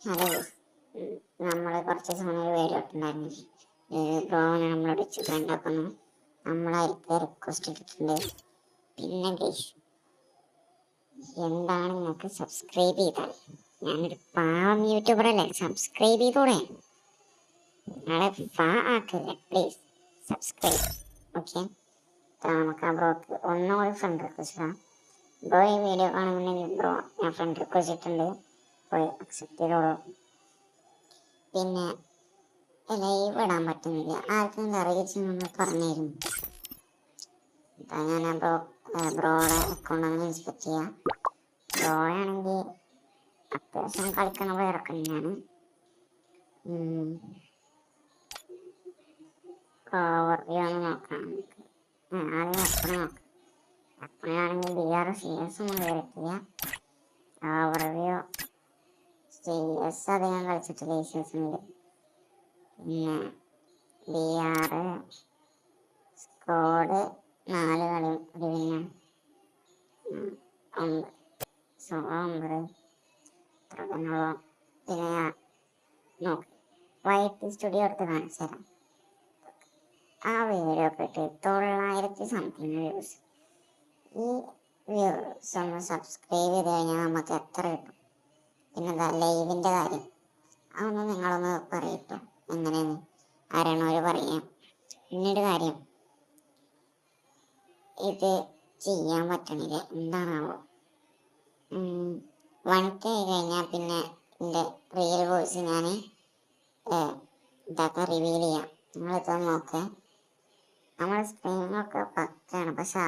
Hello, നമ്മൾ കുറച്ച് സമയം ഒരു വീഡിയോ ഇട്ടുണ്ടായിരുന്നു. ബ്രോനെ നമ്മളോട് ഫ്രണ്ടാക്കുന്നു. നമ്മളായിരിക്കും റിക്വസ്റ്റ് ഇട്ടിട്ടുണ്ട്. പിന്നെ ഗൈസ്, എന്താണ് നിങ്ങൾക്ക് സബ്സ്ക്രൈബ് ചെയ്താൽ, ഞാനൊരു പാവം യൂട്യൂബറല്ലേ, സബ്സ്ക്രൈബ് ചെയ്തോടെ. നിങ്ങളെ ആക്കില്ല, പ്ലീസ് സബ്സ്ക്രൈബ്. ഓക്കെ, നമുക്ക് ആ ബ്രോക്ക് ഒന്നുകൂടി ഫ്രണ്ട് റിക്വസ്റ്റ് ഇടാം. ബ്രോ ഈ വീഡിയോ കാണുന്നുണ്ടെങ്കിൽ ബ്രോ ഞാൻ ഫ്രണ്ട് റിക്വസ്റ്റ് ഇട്ടുണ്ട്, പോയി അക്സെപ്റ്റ് ചെയ്തോളൂ. പിന്നെ ലൈവ് ഇടാൻ പറ്റുന്നില്ല, ആർക്കും അറിയിച്ചെന്ന് പറഞ്ഞിരുന്നു. ഞാൻ ബ്രോയുടെ അക്കൗണ്ട് അങ്ങനെ ഇൻസ്പെക്ട് ചെയ്യാം. ബ്രോയാണെങ്കിൽ അത്യാവശ്യം കളിക്കുന്ന പ്ലെയറൊക്കെ തന്നെയാണ്. ഓവർവ്യൂ ഒന്ന് നോക്കാം നമുക്ക്. ആദ്യം അപ്പണ നോക്കാം. അപ്പണയാണെങ്കിൽ BR CS ഒന്നും കയറിയിട്ടില്ല. ഓവർവ്യൂ CS അധികം കളിച്ചിട്ടില്ല ഈ സീസണിൽ. പിന്നെ BR സ്കോഡ് 4 കളി ഒരു വിന്ന 9 ഇത്രയൊക്കെയുള്ളൂ. പിന്നെ നോക്ക് വൈറ്റ് സ്റ്റുഡിയോ എടുത്ത് കാണിച്ചു തരാം. ആ വീഡിയോ ഒക്കെ ഇട്ട് 900 സംതിങ് വ്യൂസ്. ഈ വ്യൂസ് ഒന്ന് സബ്സ്ക്രൈബ് ചെയ്ത് കഴിഞ്ഞാൽ നമുക്ക് എത്ര കിട്ടും? പിന്നെന്താ ലൈവിൻ്റെ കാര്യം, അതൊന്ന് നിങ്ങളൊന്ന് പറയട്ടോ, എങ്ങനെയെന്ന് അറിയണവർ പറയാം. പിന്നീട് കാര്യം, ഇത് ചെയ്യാൻ പറ്റണില്ല, എന്താണാവോ. 1K ആയി കഴിഞ്ഞാൽ പിന്നെ എൻ്റെ റിയൽ വോയിസ് ഞാൻ ഇതൊക്കെ റിവീൽ ചെയ്യാം. നിങ്ങളിപ്പോൾ നോക്ക്, നമ്മുടെ സ്ക്രീനൊക്കെ പക്കയാണ്, പക്ഷെ